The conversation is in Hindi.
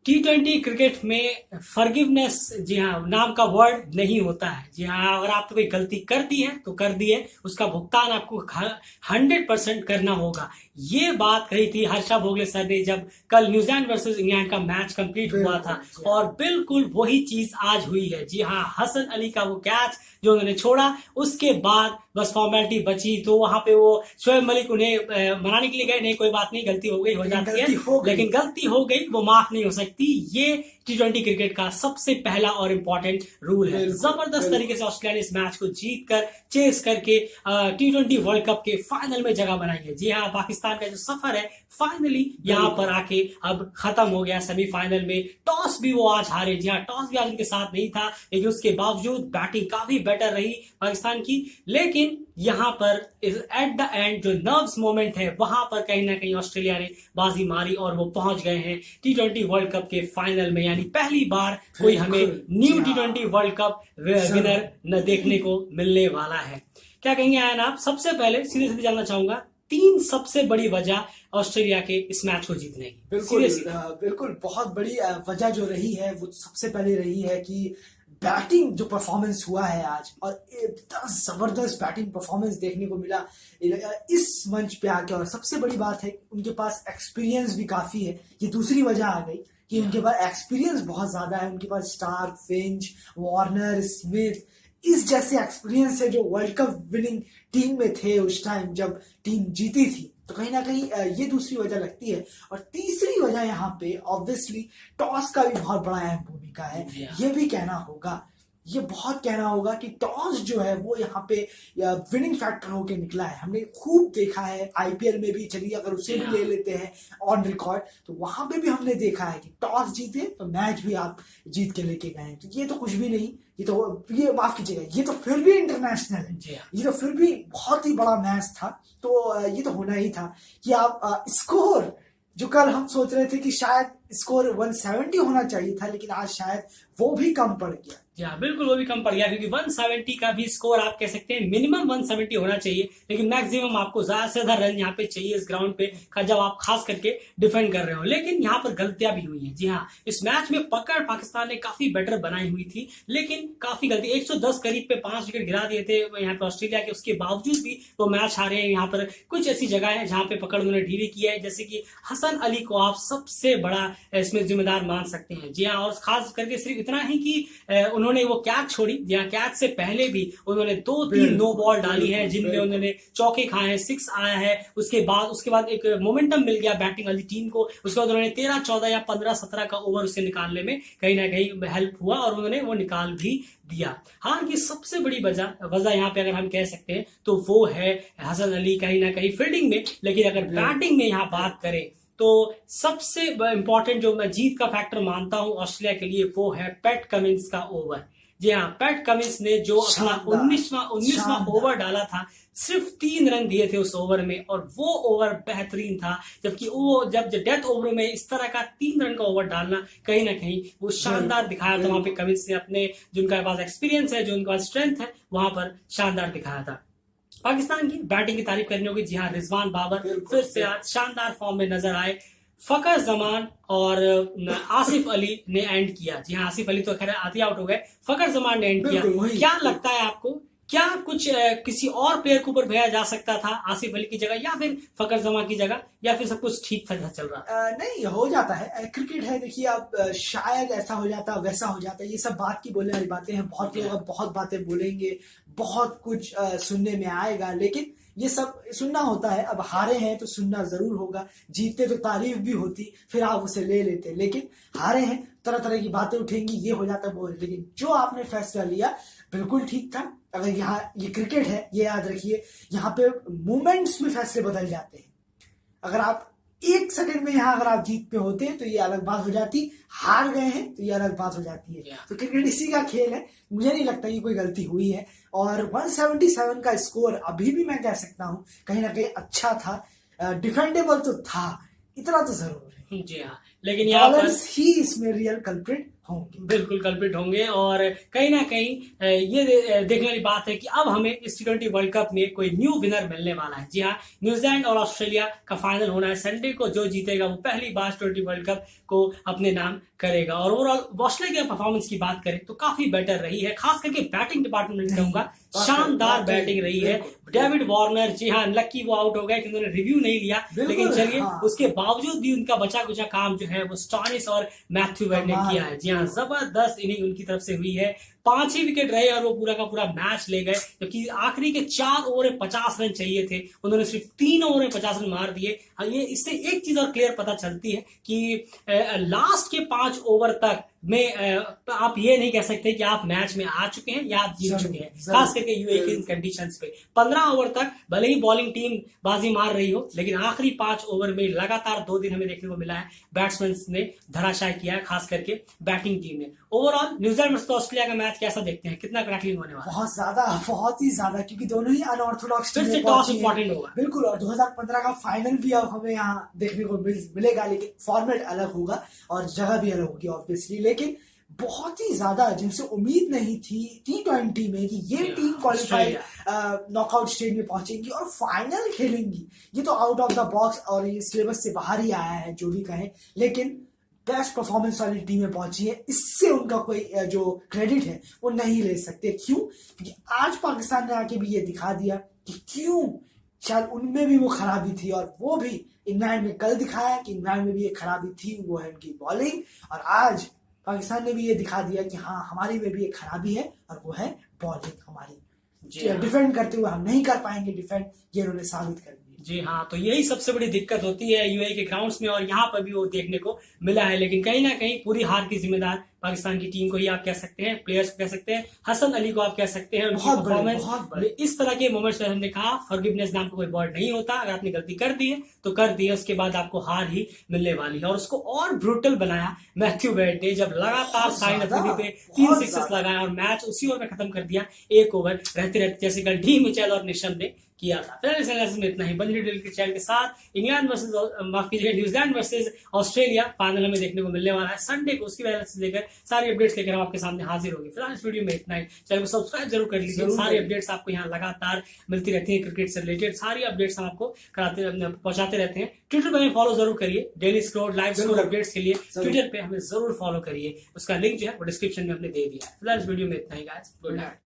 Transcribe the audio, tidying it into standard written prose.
T20 क्रिकेट में फॉरगिवनेस, जी हाँ, नाम का वर्ड नहीं होता है। जी हाँ, अगर आपने कोई गलती कर दी है तो कर दी है, उसका भुगतान आपको 100% करना होगा। ये बात कही थी हर्षा भोगले सर ने जब कल न्यूजीलैंड वर्सेस इंग्लैंड का मैच कंप्लीट हुआ था, और बिल्कुल वही चीज आज हुई है। जी हाँ, हसन अली का वो कैच जो उन्होंने छोड़ा, उसके बाद बस फॉर्मेलिटी बची, तो वहां पे वो शोएब मलिक उन्हें मनाने के लिए गए, नहीं कोई बात नहीं, गलती हो गई, हो जाती है, लेकिन गलती हो गई, वो माफ नहीं हो सकती। ये T20 क्रिकेट का सबसे पहला और इंपॉर्टेंट रूल है। जबरदस्त तरीके से ऑस्ट्रेलिया ने इस मैच को जीत कर, चेस करके T20 वर्ल्ड कप के फाइनल में जगह बनाई है। जी हाँ, पाकिस्तान का जो सफर है फाइनली यहाँ पर आके अब खत्म हो गया। सेमीफाइनल में टॉस भी वो आज हारे। जी हाँ, टॉस भी आज उनके साथ नहीं था, लेकिन उसके बावजूद बैटिंग काफी बेटर रही पाकिस्तान की। लेकिन यहाँ पर एट द एंड जो नर्व्स मोमेंट है, वहां पर कहीं ना कहीं ऑस्ट्रेलिया ने बाजी मारी और वो पहुंच गए हैं T20 वर्ल्ड कप के फाइनल में। यानी पहली बार कोई हमें new T20 world cup winner न देखने को मिलने वाला है। क्या कहेंगे आयन आप? सबसे पहले सीधे सीधे जानना चाहूंगा, 3 सबसे बड़ी वजह ऑस्ट्रेलिया के इस मैच को जीतने की। बिल्कुल बहुत बड़ी वजह जो रही है वो सबसे पहले रही है कि बैटिंग जो परफॉर्मेंस हुआ है आज, और इतना जबरदस्त बैटिंग परफॉर्मेंस देखने को मिला इस मंच पे आके। और सबसे बड़ी बात है उनके पास एक्सपीरियंस भी काफी है। ये दूसरी वजह आ गई कि उनके पास एक्सपीरियंस बहुत ज्यादा है। उनके पास स्टार्क, फिंच, वार्नर, स्मिथ, इस जैसे एक्सपीरियंस है जो वर्ल्ड कप विनिंग टीम में थे उस टाइम जब टीम जीती थी। तो कहीं ना कहीं ये दूसरी वजह लगती है। और तीसरी वजह यहाँ पे ऑब्वियसली टॉस का भी बहुत बड़ा अहम भूमिका है। ये भी कहना होगा, ये बहुत कहना होगा कि टॉस जो है वो यहाँ पे विनिंग फैक्टर होके निकला है। हमने खूब देखा है आईपीएल में भी, चलिए अगर उसे भी ले लेते हैं ऑन रिकॉर्ड, तो वहां पे भी हमने देखा है कि टॉस जीते तो मैच भी आप जीत के लेके गए। तो ये तो कुछ भी नहीं, ये माफ कीजिएगा, ये तो फिर भी इंटरनेशनल है, ये तो फिर भी बहुत ही बड़ा मैच था। तो ये तो होना ही था कि आप स्कोर जो कल हम सोच रहे थे कि शायद स्कोर 170 होना चाहिए था, लेकिन आज शायद वो भी कम पड़ गया। हाँ बिल्कुल, वो भी कम पड़ गया, क्योंकि 170 का भी स्कोर आप कह सकते हैं, मिनिमम 170 होना चाहिए, लेकिन मैक्सिमम आपको ज्यादा से ज्यादा रन यहाँ पे चाहिए इस ग्राउंड पे, जब आप खास करके डिफेंड कर रहे हो। लेकिन यहाँ पर गलतियां भी हुई हैं। जी हाँ, इस मैच में पकड़ पाकिस्तान ने काफी बेटर बनाई हुई थी, लेकिन काफी गलती, 110 करीब पे 5 विकेट गिरा दिए थे यहाँ पे ऑस्ट्रेलिया के, उसके बावजूद भी वो मैच हारे हैं। यहाँ पर कुछ ऐसी जगह है जहाँ पे पकड़ उन्होंने ढीली की है, जैसे कि हसन अली को आप सबसे बड़ा इसमें जिम्मेदार मान सकते हैं। जी हाँ, और खास करके सिर्फ इतना ही कि उन्होंने वो कैच छोड़ी, जहां कैच से पहले भी उन्होंने 2-3 नो बॉल डाली है, जिनमें उन्होंने चौके खाए हैं, 6 आया है। उसके बाद एक मोमेंटम मिल गया बैटिंग वाली टीम को। उसके बाद उन्होंने 13, 14 या 15, 17 का ओवर उसे निकालने में कहीं ना कहीं हेल्प हुआ, और उन्होंने वो निकाल भी दिया। हार की सबसे बड़ी वजह यहाँ पे अगर हम कह सकते हैं तो वो है हसन अली कहीं ना कहीं फील्डिंग में। लेकिन अगर बैटिंग में यहाँ बात करें तो सबसे इंपॉर्टेंट जो मैं जीत का फैक्टर मानता हूं ऑस्ट्रेलिया के लिए, वो है पैट कमिंस का ओवर। जी हाँ, पैट कमिंस ने जो अपना 19वां ओवर डाला था, सिर्फ 3 रन दिए थे उस ओवर में, और वो ओवर बेहतरीन था। जबकि वो जब डेथ ओवर में इस तरह का 3 रन का ओवर डालना कहीं ना कहीं वो शानदार दिखाया था। वहां पे कमिंस ने अपने, जो उनके पास एक्सपीरियंस है, जो उनके पास स्ट्रेंथ है, वहां पर शानदार दिखाया था। पाकिस्तान की बैटिंग की तारीफ करनी होगी। जी हाँ, रिजवान बाबर फिर से आज शानदार फॉर्म में नजर आए। फकर जमान और आसिफ अली ने एंड किया। जी हाँ, आसिफ अली तो खैर आधी आउट हो गए, फकर जमान ने एंड किया। क्या लगता है आपको, क्या कुछ किसी और प्लेयर के ऊपर भेजा जा सकता था आसिफ अली की जगह, या फिर फकर जमान की जगह, या फिर सब कुछ ठीक चल रहा? नहीं, हो जाता है, क्रिकेट है। देखिए आप, शायद ऐसा हो जाता, वैसा हो जाता, ये सब बात की बोलने वाली बातें हैं। बहुत लोग बहुत बातें बोलेंगे, बहुत कुछ सुनने में आएगा, लेकिन ये सब सुनना होता है। अब हारे हैं तो सुनना जरूर होगा, जीतते तो तारीफ भी होती, फिर आप उसे ले लेते। लेकिन हारे हैं, तरह तरह की बातें उठेंगी, ये हो जाता है। लेकिन जो आपने फैसला लिया बिल्कुल ठीक था। अगर यहाँ ये क्रिकेट है, ये याद रखिए, यहाँ पे मोमेंट्स में फैसले बदल जाते हैं। अगर आप 1 सेकंड में यहाँ अगर आप जीत पे होते तो ये अलग बात हो जाती, हार गए हैं तो ये अलग बात हो जाती है। तो क्रिकेट इसी का खेल है। मुझे नहीं लगता कि कोई गलती हुई है। और 177 का स्कोर अभी भी मैं कह सकता हूँ कहीं ना कहीं अच्छा था, डिफेंडेबल तो था, इतना तो जरूर है। जी हाँ, लेकिन यहाँ पर बॉलर्स ही इसमें रियल कल्प्रिट होंगे। बिल्कुल कल्प्रिट होंगे। और कहीं ना कहीं ये देखने वाली बात है कि अब हमें इस T20 वर्ल्ड कप में कोई न्यू विनर मिलने वाला है। जी हाँ, न्यूजीलैंड और ऑस्ट्रेलिया का फाइनल होना है संडे को। जो जीतेगा वो पहली बार T20 वर्ल्ड कप को अपने नाम करेगा। और ओवरऑल ऑस्ट्रेलिया की परफॉर्मेंस की बात करें तो काफी बेटर रही है, खास करके बैटिंग डिपार्टमेंट में कहूंगा शानदार बैटिंग रही है। डेविड वार्नर, जी हाँ, लकी वो आउट हो गए कि उन्होंने रिव्यू नहीं लिया, लेकिन चलिए उसके बावजूद भी उनका बचा कुचा काम जो है वो स्टॉनिस और मैथ्यू वेड ने किया है। जी हाँ, जबरदस्त इनिंग उनकी तरफ से हुई है। 5 ही विकेट रहे और वो पूरा का पूरा मैच ले गए, क्योंकि आखिरी के 4 ओवर में 50 रन चाहिए थे, उन्होंने सिर्फ 3 ओवर में 50 रन मार दिए। ये इससे एक चीज और क्लियर पता चलती है कि लास्ट के 5 ओवर तक में आप ये नहीं कह सकते कि आप मैच में आ चुके हैं या आप जीत चुके हैं, खास करके यूए की कंडीशंस पे। 15 ओवर तक भले ही बॉलिंग टीम बाजी मार रही हो, लेकिन आखिरी 5 ओवर में लगातार 2 दिन हमें देखने को मिला है बैट्समैन ने धराशायी किया है, खास करके बैटिंग टीम ने। ओवरऑल न्यूजीलैंड वर्सेस ऑस्ट्रेलिया का मैच कैसा देखते हैं, कितना क्रैकलिंग होने वाला है? बहुत ही ज्यादा, क्योंकि दोनों ही अनऑर्थोडॉक्स फिर से टॉस इंपॉर्टेंट होगा। बिल्कुल, और 2015 का फाइनल भी अब हमें यहाँ देखने को मिलेगा, लेकिन फॉर्मेट अलग होगा और जगह भी अलग होगी ऑब्वियसली। लेकिन बहुत ही ज्यादा, जिनसे उम्मीद नहीं थी T20 में कि ये टीम क्वालिफाई नॉकआउट स्टेज में पहुंचेगी और फाइनल खेलेंगी, ये तो आउट ऑफ द बॉक्स और ये सिलेबस से बाहर ही आया है, जो भी कहें। लेकिन बेस्ट परफॉर्मेंस वाली टीमें पहुंची है, इससे उनका कोई जो क्रेडिट है वो नहीं ले सकते। क्यों? क्योंकि आज पाकिस्तान ने आके भी ये दिखा दिया कि क्यों शायद उनमें भी वो खराबी थी, और वो भी इंग्लैंड में कल दिखाया कि इंग्लैंड में भी ये खराबी थी, वो है उनकी बॉलिंग। और आज पाकिस्तान ने भी ये दिखा दिया कि हाँ, हमारी में भी एक खराबी है और वो है बॉलिंग हमारी। डिफेंड करते हुए हम नहीं कर पाएंगे डिफेंड, ये उन्होंने साबित कर दिया। जी हाँ, तो यही सबसे बड़ी दिक्कत होती है यूएई के ग्राउंड्स में, और यहाँ पर भी वो देखने को मिला है। लेकिन कहीं ना कहीं पूरी हार की जिम्मेदार पाकिस्तान की टीम को ही आप कह सकते हैं, प्लेयर्स को कह सकते हैं, हसन अली को आप कह सकते हैं। उनकी परफॉर्मेंस, इस तरह के मोमेंट्स में हमने कहा फॉरगिवनेस नाम का कोई वर्ड नहीं होता। अगर आपने गलती कर दी है तो कर दी है, उसके बाद आपको हार ही मिलने वाली है। और उसको और ब्रूटल बनाया मैथ्यू वेड ने, जब लगातार साइन अफरीदी पे 3 सिक्सेस लगाया और मैच उसी ओवर में खत्म कर दिया, 1 ओवर रहते रहते, जैसे कल डी मिचेल और निशम ने किया था। फिर इस एनालिसिस में इतना ही। बंजरी डिल के चैनल के साथ इंग्लैंड वर्सेस माफ कीजिए न्यूजीलैंड वर्सेस ऑस्ट्रेलिया फाइनल हमें देखने को मिलने वाला है संडे को। उसकी एनालिसिस लेकर सारी अपडेट्स लेकर हम आपके सामने हाजिर होंगे। फिलहाल इस वीडियो में इतना ही। चैनल को सब्सक्राइब जरूर कर लीजिए, सारी अपडेट्स आपको यहाँ लगातार मिलती रहती है। क्रिकेट से रिलेटेड सारी अपडेट्स हम आपको पहुंचाते रहते हैं। ट्विटर पर हमें फॉलो जरूर करिए, daily score, live score updates के लिए ट्विटर पे हमें जरूर फॉलो करिए। उसका लिंक जो है वो डिस्क्रिप्शन में हमने दे दिया है। फिलहाल इस वीडियो में इतना ही गाइस, गुड नाइट।